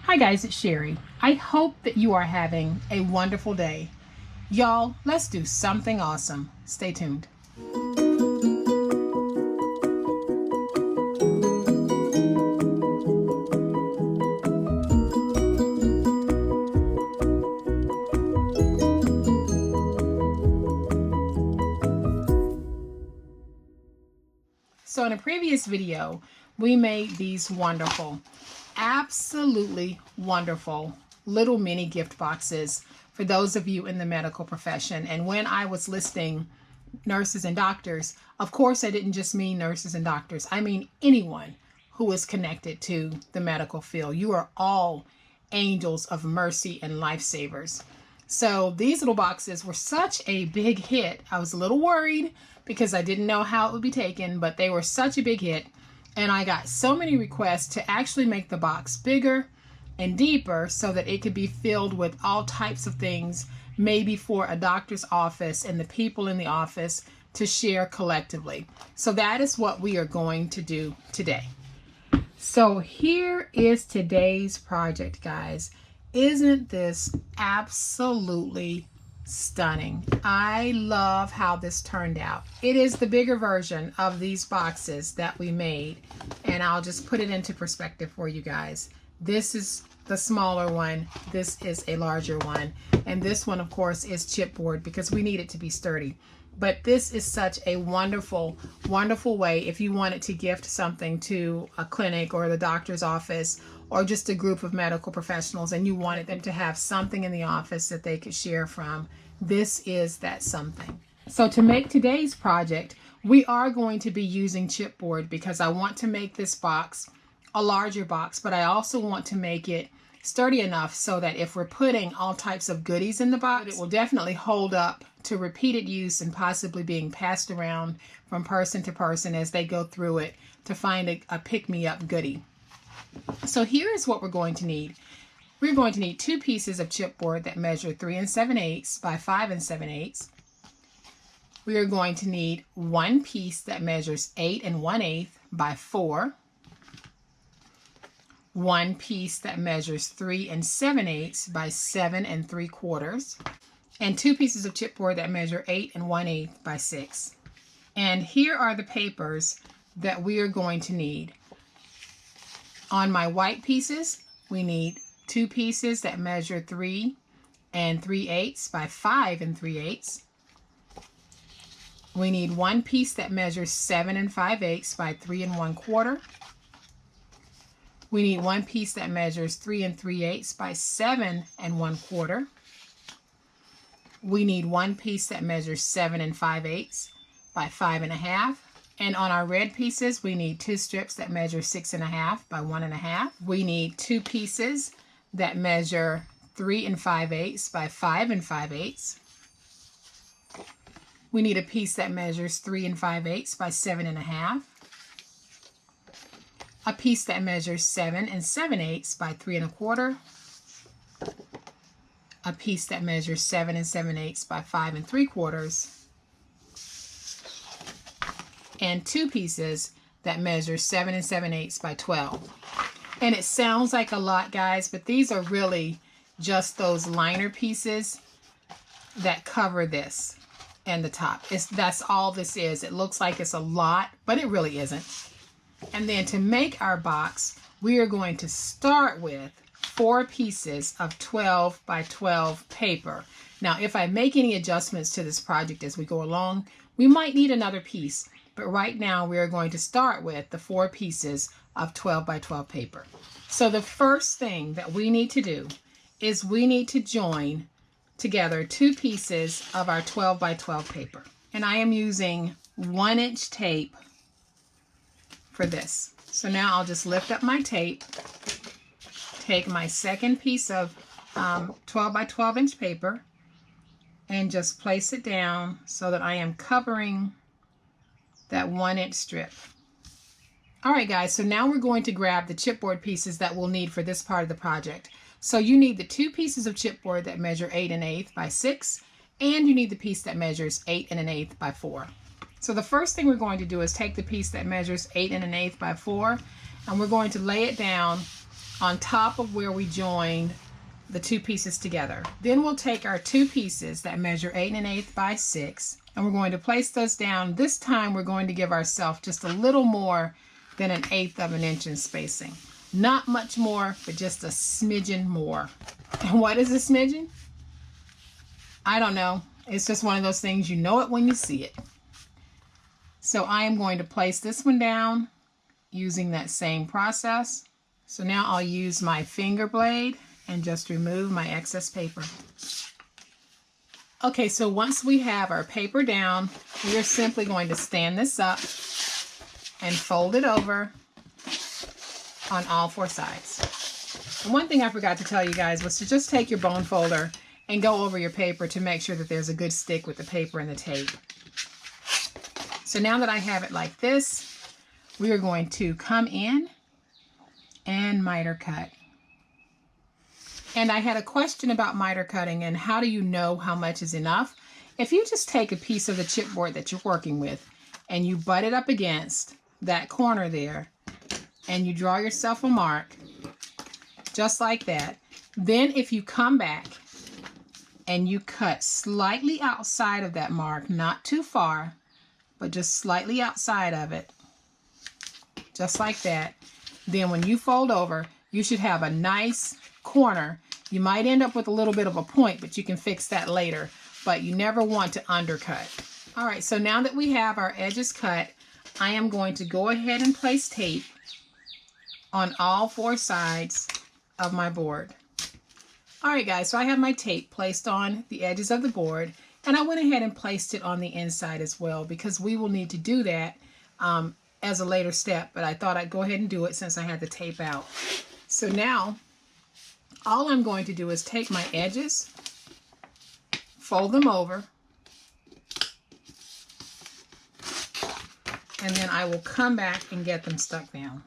Hi guys, it's Sherry. I hope that you are having a wonderful day. Y'all, let's do something awesome. Stay tuned. So in a previous video, we made these wonderful, absolutely wonderful little mini gift boxes for those of you in the medical profession. And when I was listing nurses and doctors, of course, I didn't just mean nurses and doctors. I mean anyone who is connected to the medical field. You are all angels of mercy and lifesavers. So these little boxes were such a big hit. I was a little worried because I didn't know how it would be taken, but they were such a big hit. And I got so many requests to actually make the box bigger and deeper so that it could be filled with all types of things, maybe for a doctor's office and the people in the office to share collectively. So that is what we are going to do today. So here is today's project, guys. Isn't this absolutely stunning? I love how this turned out. It is the bigger version of these boxes that we made, and I'll just put it into perspective for you guys. This is the smaller one, this is a larger one, and this one of course is chipboard because we need it to be sturdy. But this is such a wonderful, wonderful way if you wanted to gift something to a clinic or the doctor's office or just a group of medical professionals and you wanted them to have something in the office that they could share from. This is that something. So to make today's project, we are going to be using chipboard because I want to make this box a larger box, but I also want to make it sturdy enough so that if we're putting all types of goodies in the box, it will definitely hold up to repeated use and possibly being passed around from person to person as they go through it to find a pick-me-up goodie. So here is what we're going to need. We're going to need 2 pieces of chipboard that measure 3 7/8 by 5 7/8. We are going to need 1 piece that measures 8 1/8 by 4. 1 piece that measures 3 7/8 by 7 3/4, and 2 pieces of chipboard that measure 8 1/8 by 6. And here are the papers that we are going to need. On my white pieces, we need 2 pieces that measure 3 3/8 by 5 3/8. We need 1 piece that measures 7 5/8 by 3 1/4. We need 1 piece that measures 3 3/8 by 7 1/4. We need 1 piece that measures 7 5/8 by 5 1/2. And on our red pieces, we need 2 strips that measure 6 1/2 by 1 1/2. We need 2 pieces that measure 3 5/8 by 5 5/8. We need a piece that measures 3 5/8 by 7 1/2. A piece that measures 7 7/8 by 3 1/4. A piece that measures 7 7/8 by 5 3/4. And 2 pieces that measure 7 7/8 by 12. And it sounds like a lot, guys, but these are really just those liner pieces that cover this and the top. That's all this is. It looks like it's a lot, but it really isn't. And then to make our box, we are going to start with 4 pieces of 12 by 12 paper. Now, if I make any adjustments to this project as we go along, we might need another piece. But right now, we are going to start with the 4 pieces of 12 by 12 paper. So the first thing that we need to do is we need to join together 2 pieces of our 12 by 12 paper. And I am using 1-inch tape for this. So now I'll just lift up my tape, take my second piece of 12 by 12 inch paper, and just place it down so that I am covering that 1-inch strip. All right, guys, so now we're going to grab the chipboard pieces that we'll need for this part of the project. So you need the 2 pieces of chipboard that measure 8 1/8 by 6, and you need the piece that measures 8 1/8 by 4. So the first thing we're going to do is take the piece that measures 8 1/8 by 4, and we're going to lay it down on top of where we joined the two pieces together. Then we'll take our two pieces that measure 8 1/8 by 6, and we're going to place those down. This time we're going to give ourselves just a little more than 1/8 of an inch in spacing. Not much more, but just a smidgen more. And what is a smidgen? I don't know. It's just one of those things, you know it when you see it. So I am going to place this one down using that same process. So now I'll use my finger blade and just remove my excess paper. Okay, so once we have our paper down, we are simply going to stand this up and fold it over on all 4 sides. And one thing I forgot to tell you guys was to just take your bone folder and go over your paper to make sure that there's a good stick with the paper and the tape. So now that I have it like this, we are going to come in and miter cut. And I had a question about miter cutting and how do you know how much is enough? If you just take a piece of the chipboard that you're working with and you butt it up against that corner there and you draw yourself a mark just like that, then if you come back and you cut slightly outside of that mark, not too far, but just slightly outside of it, just like that, then when you fold over, you should have a nice corner. You might end up with a little bit of a point, but you can fix that later, but you never want to undercut. All right, so now that we have our edges cut, I am going to go ahead and place tape on all 4 sides of my board. All right, guys, so I have my tape placed on the edges of the board, and I went ahead and placed it on the inside as well because we will need to do that as a later step, but I thought I'd go ahead and do it since I had the tape out. So now, all I'm going to do is take my edges, fold them over, and then I will come back and get them stuck down.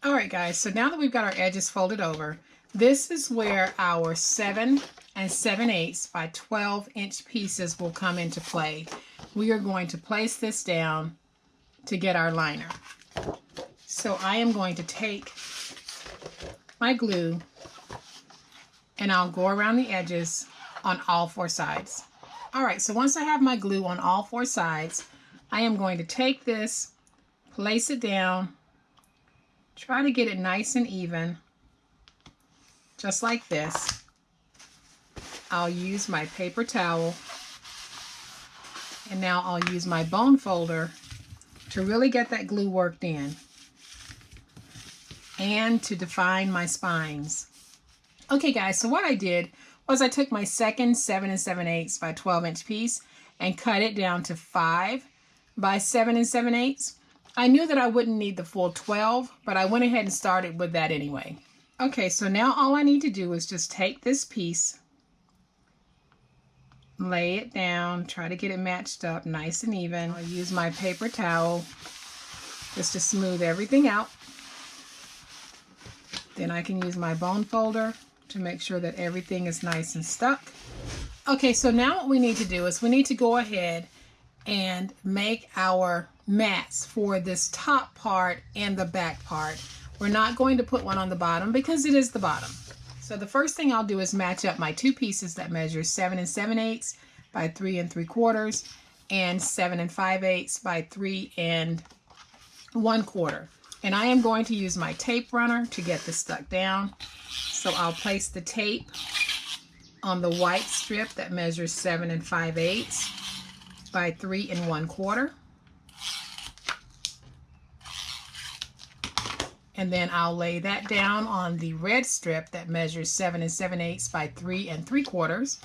All right, guys, so now that we've got our edges folded over, this is where our 7 7/8 by 12-inch pieces will come into play. We are going to place this down to get our liner. So I am going to take my glue and I'll go around the edges on all 4 sides. All right, so once I have my glue on all 4 sides, I am going to take this, place it down, try to get it nice and even, just like this. I'll use my paper towel, and now I'll use my bone folder to really get that glue worked in and to define my spines. Okay, guys, so what I did was I took my second 7 7/8 by 12-inch piece and cut it down to 5 by 7 7/8. I knew that I wouldn't need the full 12, but I went ahead and started with that anyway. Okay, so now all I need to do is just take this piece, lay it down, try to get it matched up nice and even. I'll use my paper towel just to smooth everything out. Then I can use my bone folder to make sure that everything is nice and stuck. Okay, so now what we need to do is we need to go ahead and make our mats for this top part and the back part. We're not going to put one on the bottom because it is the bottom. So the first thing I'll do is match up my 2 pieces that measure 7 7/8 by 3 3/4 and 7 5/8 by 3 1/4. And I am going to use my tape runner to get this stuck down. So I'll place the tape on the white strip that measures 7 5/8 by 3 1/4. And then I'll lay that down on the red strip that measures 7 7/8 by 3 3/4.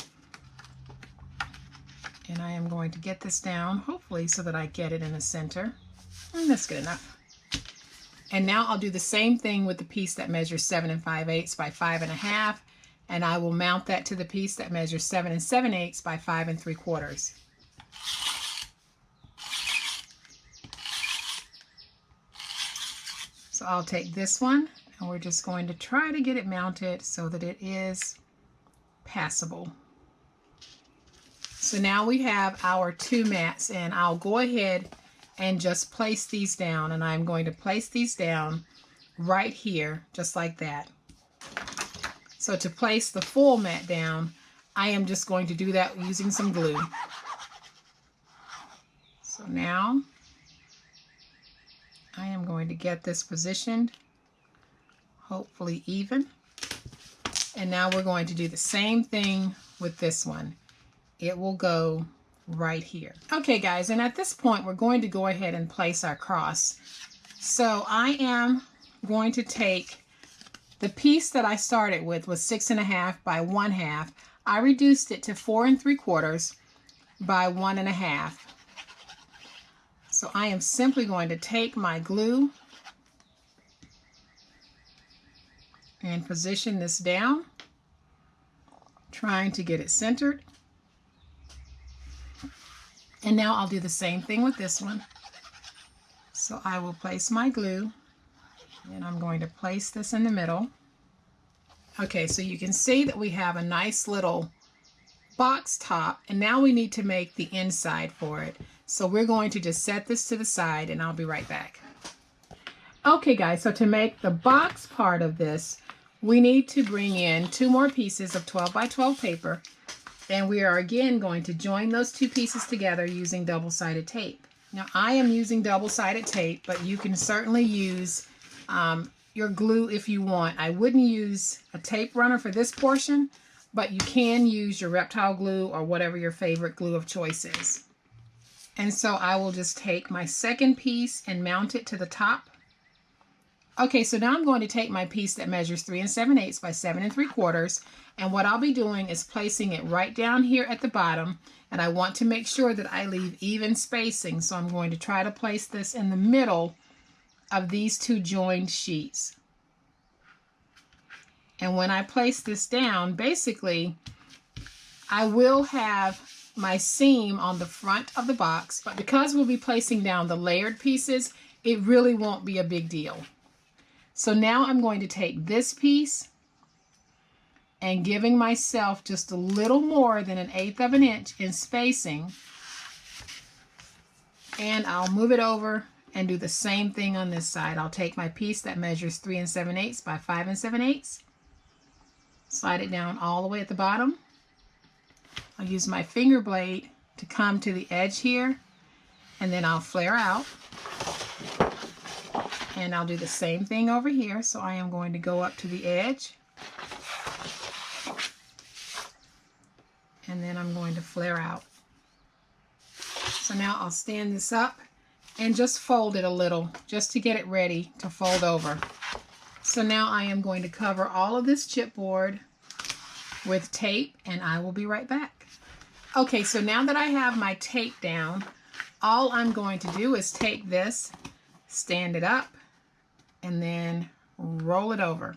And I am going to get this down, hopefully, so that I get it in the center. And that's good enough. And now I'll do the same thing with the piece that measures 7 5/8 by 5 1/2. And I will mount that to the piece that measures 7 7/8 by 5 3/4. So I'll take this one and we're just going to try to get it mounted so that it is passable. So So now we have our 2 mats, and I'll go ahead and just place these down, and I'm going to place these down right here, just like that. So to place the full mat down, I am just going to do that using some glue. So now I am going to get this positioned, hopefully even. And now we're going to do the same thing with this one. It will go right here. Okay guys, and at this point we're going to go ahead and place our cross. So I am going to take the piece that I started with was 6.5 by 1/2. I reduced it to 4 3/4 by 1.5. So I am simply going to take my glue and position this down, trying to get it centered. And now I'll do the same thing with this one. So I will place my glue, and I'm going to place this in the middle. Okay, so you can see that we have a nice little box top, and now we need to make the inside for it. So we're going to just set this to the side, and I'll be right back. Okay guys, so to make the box part of this, we need to bring in 2 more pieces of 12 by 12 paper, and we are again going to join those 2 pieces together using double-sided tape. Now I am using double-sided tape, but you can certainly use your glue if you want. I wouldn't use a tape runner for this portion, but you can use your Reptile glue or whatever your favorite glue of choice is. And so I will just take my second piece and mount it to the top. Okay, so now I'm going to take my piece that measures 3 7/8 by 7 3/4, and what I'll be doing is placing it right down here at the bottom, and I want to make sure that I leave even spacing, so I'm going to try to place this in the middle of these 2 joined sheets. And when I place this down, basically I will have my seam on the front of the box, but because we'll be placing down the layered pieces, it really won't be a big deal. So now I'm going to take this piece and giving myself just a little more than 1/8 of an inch in spacing, and I'll move it over and do the same thing on this side. I'll take my piece that measures 3 7/8 by 5 7/8, slide it down all the way at the bottom. I'll use my finger blade to come to the edge here, and then I'll flare out. And I'll do the same thing over here. So I am going to go up to the edge, and then I'm going to flare out. So now I'll stand this up and just fold it a little just to get it ready to fold over. So now I am going to cover all of this chipboard with tape, and I will be right back. Okay, so now that I have my tape down, all I'm going to do is take this, stand it up, and then roll it over,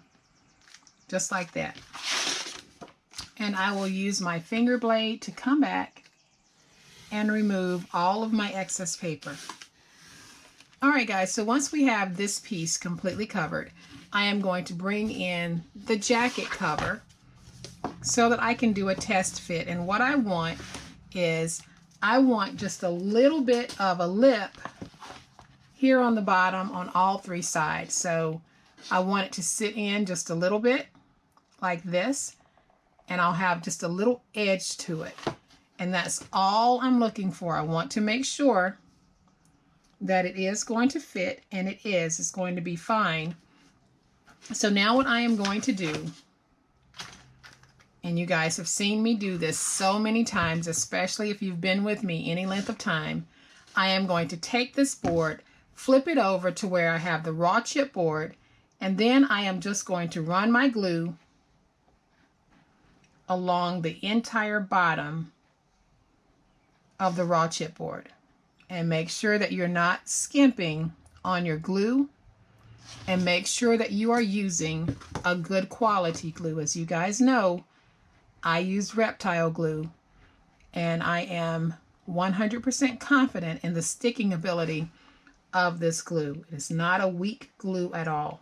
just like that. And I will use my finger blade to come back and remove all of my excess paper. Alright guys, so once we have this piece completely covered, I am going to bring in the jacket cover so that I can do a test fit. And what I want is, I want just a little bit of a lip here on the bottom on all 3 sides. So I want it to sit in just a little bit like this, and I'll have just a little edge to it. And that's all I'm looking for. I want to make sure that it is going to fit, and it is. It's going to be fine. So now what I am going to do, and you guys have seen me do this so many times, especially if you've been with me any length of time, I am going to take this board, flip it over to where I have the raw chipboard, and then I am just going to run my glue along the entire bottom of the raw chipboard. And make sure that you're not skimping on your glue, and make sure that you are using a good quality glue. As you guys know, I use Reptile glue, and I am 100% confident in the sticking ability of this glue. It is not a weak glue at all.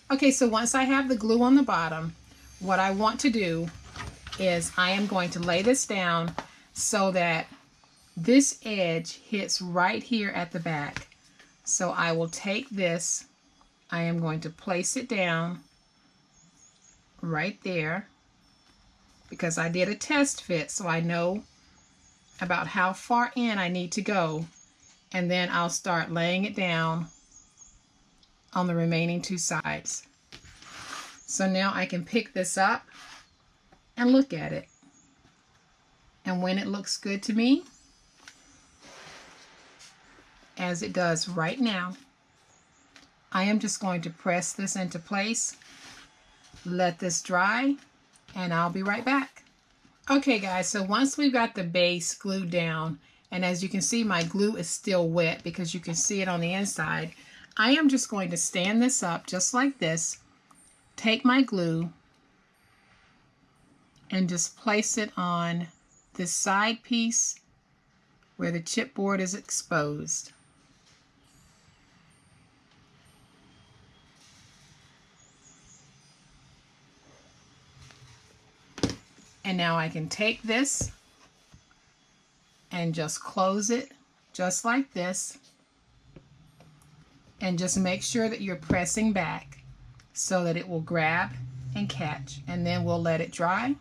Okay, so once I have the glue on the bottom, what I want to do is I am going to lay this down so that this edge hits right here at the back. So I will take this, I am going to place it down right there because I did a test fit, so I know about how far in I need to go, and then I'll start laying it down on the remaining two sides. So now I can pick this up and look at it. And when it looks good to me, as it does right now, I am just going to press this into place, let this dry, and I'll be right back. Okay guys, so once we've got the base glued down, and as you can see my glue is still wet because you can see it on the inside, I am just going to stand this up just like this, take my glue, and just place it on this side piece where the chipboard is exposed. And now I can take this and just close it just like this, and just make sure that you're pressing back so that it will grab and catch, and then we'll let it dry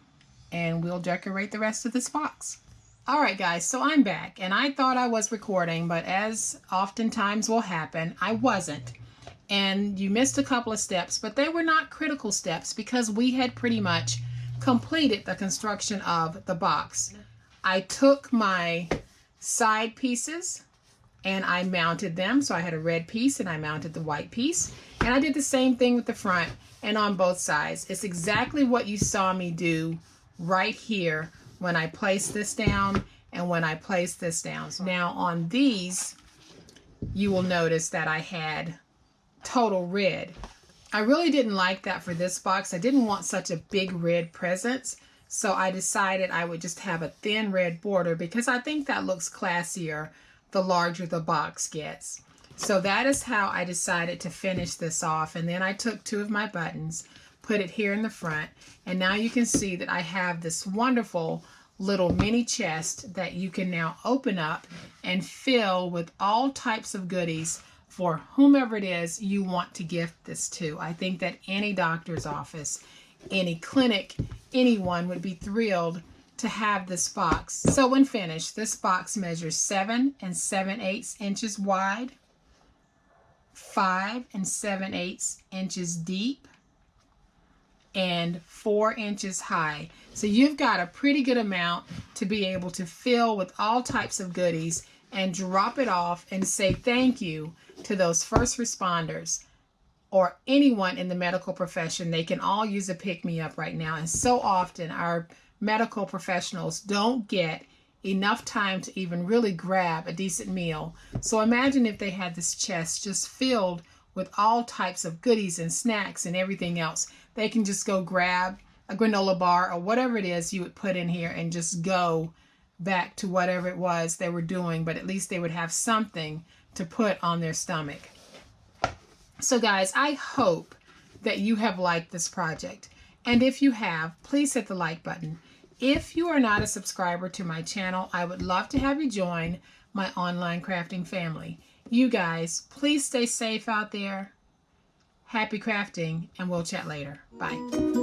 and we'll decorate the rest of this box. Alright guys, so I'm back, and I thought I was recording, but as oftentimes will happen, I wasn't. And you missed a couple of steps, but they were not critical steps because we had pretty much completed the construction of the box. I took my side pieces and I mounted them. So I had a red piece and I mounted the white piece. And I did the same thing with the front and on both sides. It's exactly what you saw me do right here when I placed this down and when I placed this down. So now on these, you will notice that I had total red. I really didn't like that for this box. I didn't want such a big red presence, so I decided I would just have a thin red border because I think that looks classier the larger the box gets. So that is how I decided to finish this off, and then I took two of my buttons, put it here in the front, and now you can see that I have this wonderful little mini chest that you can now open up and fill with all types of goodies for whomever it is you want to gift this to. I think that any doctor's office, any clinic, anyone would be thrilled to have this box. So when finished, this box measures 7 7/8 inches wide, 5 7/8 inches deep, and 4 inches high. So you've got a pretty good amount to be able to fill with all types of goodies and drop it off and say thank you to those first responders or anyone in the medical profession. They can all use a pick-me-up right now. And so often our medical professionals don't get enough time to even really grab a decent meal. So imagine if they had this chest just filled with all types of goodies and snacks and everything else. They can just go grab a granola bar or whatever it is you would put in here and just go back to whatever it was they were doing, but at least they would have something to put on their stomach. So guys, I hope that you have liked this project. And if you have, please hit the like button. If you are not a subscriber to my channel, I would love to have you join my online crafting family. You guys, please stay safe out there. Happy crafting, and we'll chat later. Bye.